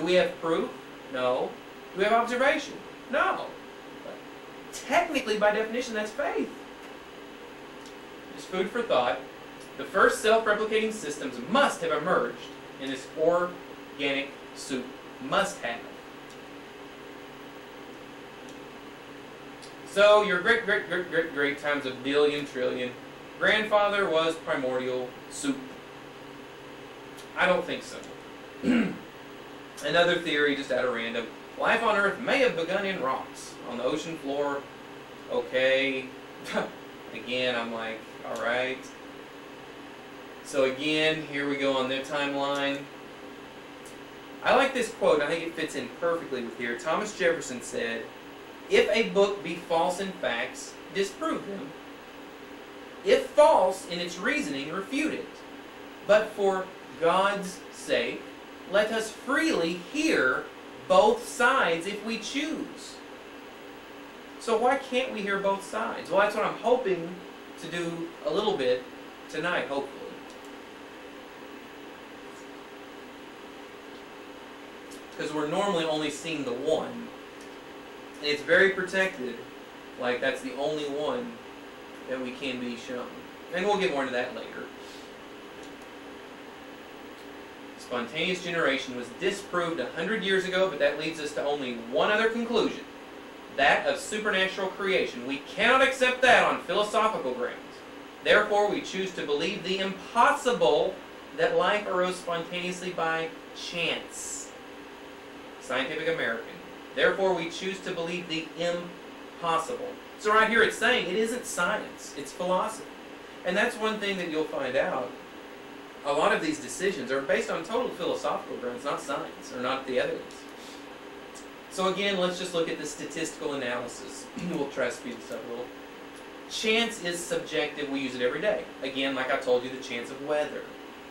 we have proof? No. Do we have observation? No. But technically, by definition, that's faith. Just food for thought. The first self-replicating systems must have emerged in this organic soup. Must have. So your great times a billion trillion grandfather was primordial soup. I don't think so. Another theory, just out of random. Life on Earth may have begun in rocks on the ocean floor. Okay. Again, I'm like, alright. So again, here we go on their timeline. I like this quote. I think it fits in perfectly with here. Thomas Jefferson said, "If a book be false in facts, disprove them. If false in its reasoning, refute it. But for God's sake, let us freely hear both sides if we choose." So why can't we hear both sides? Well, that's what I'm hoping to do a little bit tonight, hopefully. Because we're normally only seeing the one. And it's very protected. Like that's the only one that we can be shown. And we'll get more into that later. Spontaneous generation was disproved 100 years ago, but that leads us to only one other conclusion. That of supernatural creation. We cannot accept that on philosophical grounds. Therefore, we choose to believe the impossible, that life arose spontaneously by chance. Scientific American. Therefore, we choose to believe the impossible. So right here it's saying it isn't science, it's philosophy. And that's one thing that you'll find out. A lot of these decisions are based on total philosophical grounds, not science, or not the evidence. So again, let's just look at the statistical analysis. We'll try to speed this up a little. Chance is subjective. We use it every day. Again, like I told you, the chance of weather.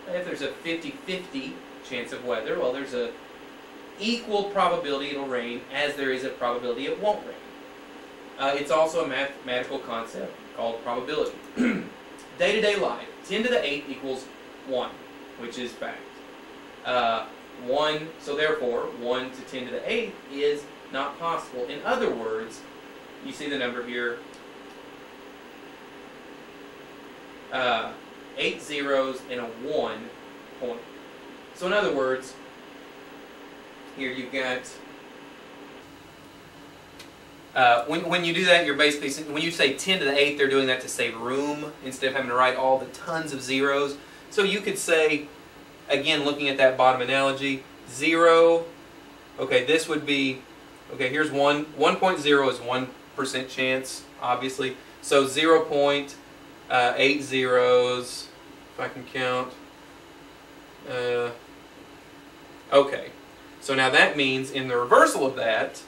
If there's a 50-50 chance of weather, well, there's a equal probability it'll rain as there is a probability it won't rain. It's also a mathematical concept called probability. Day-to-day life, 10 to the 8th equals 1, which is fact. 1, so therefore, 1 to 10 to the 8th is not possible. In other words, you see the number here, 8 zeros and a 1 point. So in other words, here you've got, when you do that, you're basically, when you say 10 to the 8th, they're doing that to save room instead of having to write all the tons of zeros. So you could say, again, looking at that bottom analogy, 0, okay, this would be, okay, here's 1, 1.0 is 1% chance, obviously. So 0.8 zeros, if I can count. Okay, so now that means in the reversal of that,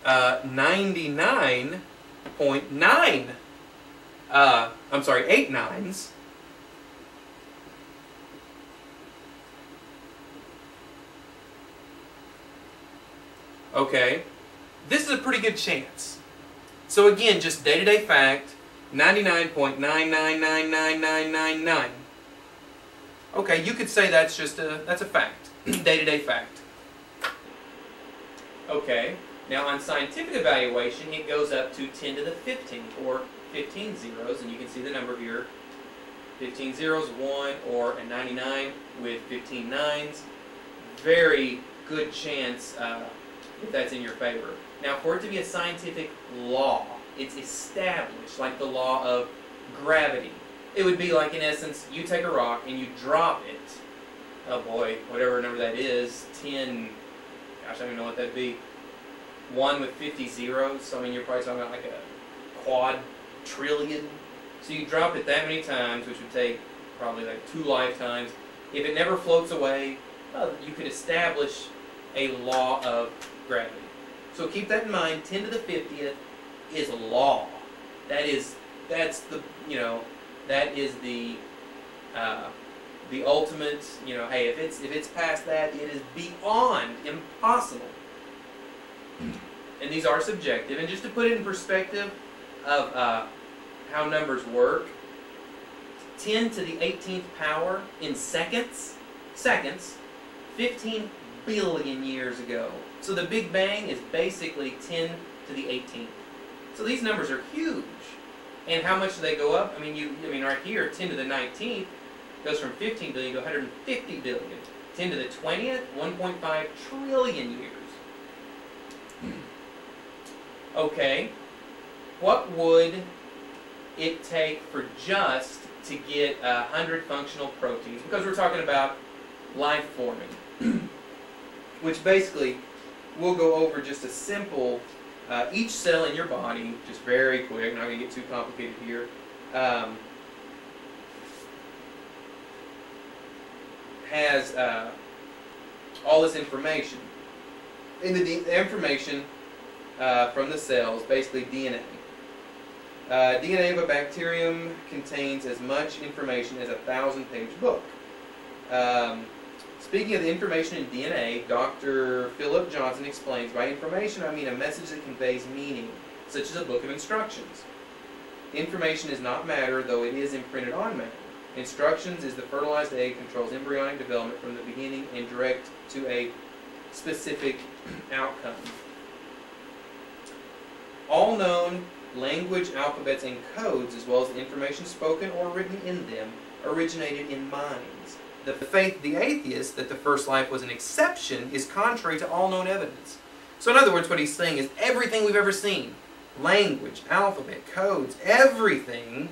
99.9, I'm sorry, 8 nines. Okay, this is a pretty good chance. So again, just day-to-day fact, 99.9999999. Okay, you could say that's just that's a fact, day-to-day fact. Okay, now on scientific evaluation, it goes up to 10 to the 15th, or 15 zeros, and you can see the number here. 15 zeros, 1, or a 99 with 15 nines. Very good chance if that's in your favor. Now, for it to be a scientific law, it's established, like the law of gravity. It would be like, in essence, you take a rock and you drop it. Oh boy, whatever number that is, 10, gosh, I don't even know what that'd be. 1 with 50 zeros, so I mean, you're probably talking about like a quadrillion. So you drop it that many times, which would take probably like 2 lifetimes. If it never floats away, you could establish a law of gravity. So keep that in mind. 10 to the 50th is a law. That's the, you know, that is the ultimate, you know, hey, if it's past that, it is beyond impossible. And these are subjective. And just to put it in perspective of how numbers work, 10 to the 18th power in seconds, 15 billion years ago. So the Big Bang is basically 10 to the 18th. So these numbers are huge. And how much do they go up? I mean, right here, 10 to the 19th goes from 15 billion to 150 billion. 10 to the 20th, 1.5 trillion years. Okay, what would it take for just to get 100 functional proteins? Because we're talking about life forming, which basically we'll go over just a simple, each cell in your body, just very quick, not going to get too complicated here, has all this information. And the information from the cells, basically DNA. DNA of a bacterium contains as much information as a 1,000-page book. Speaking of the information in DNA, Dr. Philip Johnson explains, by information I mean a message that conveys meaning, such as a book of instructions. Information is not matter, though it is imprinted on matter. Instructions is the fertilized egg controls embryonic development from the beginning and direct to a specific outcome. All known language, alphabets, and codes, as well as the information spoken or written in them, originated in minds. The faith of the atheist that the first life was an exception is contrary to all known evidence. So in other words, what he's saying is everything we've ever seen, language, alphabet, codes, everything